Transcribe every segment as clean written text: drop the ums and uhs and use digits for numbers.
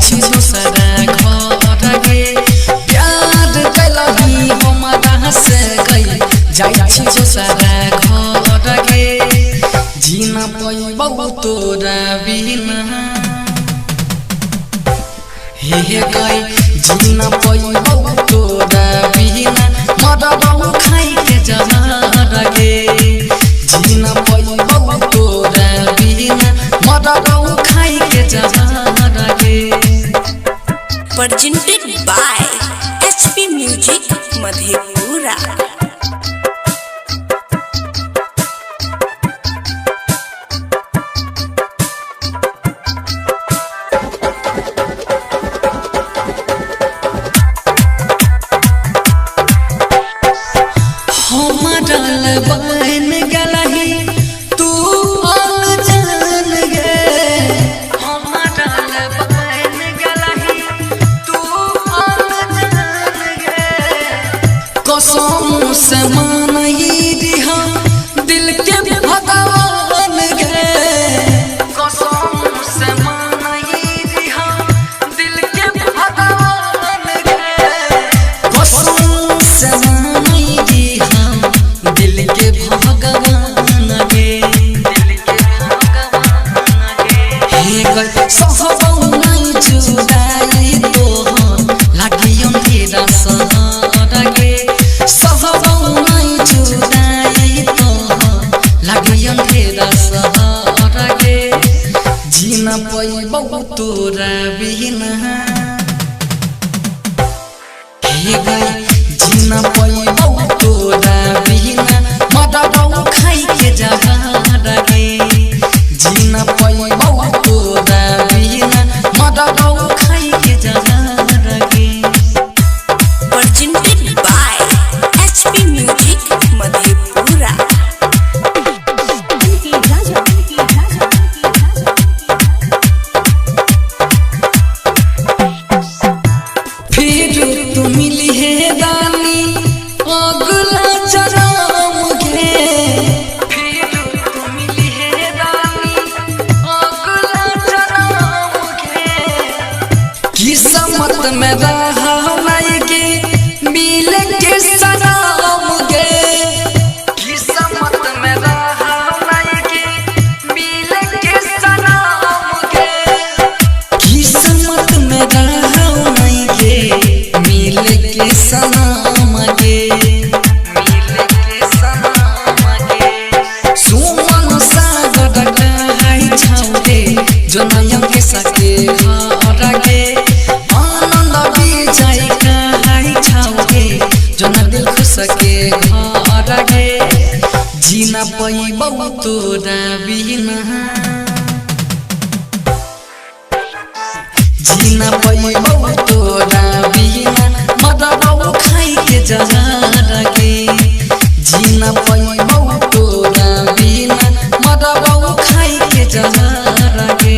छी दूसरा घर गे प्यार कैलही हमारा से गई जाई छी दूसरा घर गे जीना पैबौ तोरा बिना हे गई जीना पैबौ तोरा बिना मरबौ खाई के जहर गे जीना पैबौ तोरा बिना मरबौ खाई के जहर गे। Presented by HP Music Madhepura। बन गलही तू अनजान गे हमारा बन गलही तू अनजान गे कसम से मानही दिहा दिल के भगवान गे कसम से मानही दिहा दिल के भगवान गे कसम से मानही दिहा दिल के भगवान गे हे गल सहबौ नहीं जुदाई तोहर लागियन तेरा सहर गे सहबौ नहीं जुदाई तोहर लागियन तेरा सहर गे जीना पैबौ तोरा बिना हे गल जीना पैबौ तोरा बिना मरबौ खाई के जहर गे जीना पैबौ तोरा बिना मरबौ खाई के जहर गे। Presented by HP Music Madhepura। फिर तू मिली है रानी अगला जन्म गे फिर तू मिली है रानी अगला जन्म गे किस्मत में रहा नहीं गे मिल के सनम गे किस्मत में रहा नहीं गे मिल के सनम गे किस्मत में रहा नहीं गे मिल के सनम गे मिल के सनम गे सुमन सागर कहै छौ गे जनयम के सके घर गे आनंद विजय कहै छौ गे जन दिल खुश के घर गे जीना पैबौ तोरा बिना जीना पैबौ तोरा बिना मरबौ खाई के जहर गे जीना पैबौ तोरा बिना मरबौ खाई के जहर गे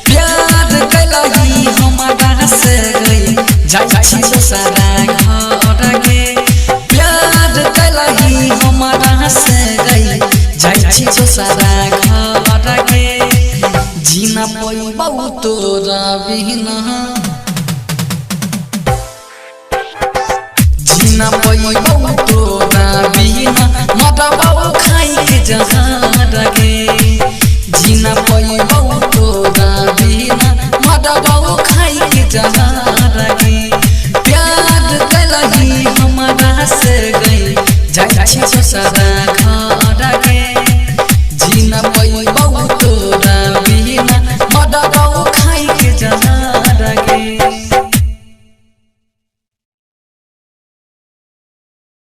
प्यार कैलही हमारा से गई जाई छी दूसरा घर गे प्यार कैलही हमारा से गई जाई छी दूसरा घर गे जीना पैबौ तोरा बिना जीना पैबौ तोरा बिना मरबौ खाई के जहर गे जीना पैबौ तोरा बिना मरबौ खाई के जहर गे प्यार कैलही हमारा से गई जाई छी दूसरा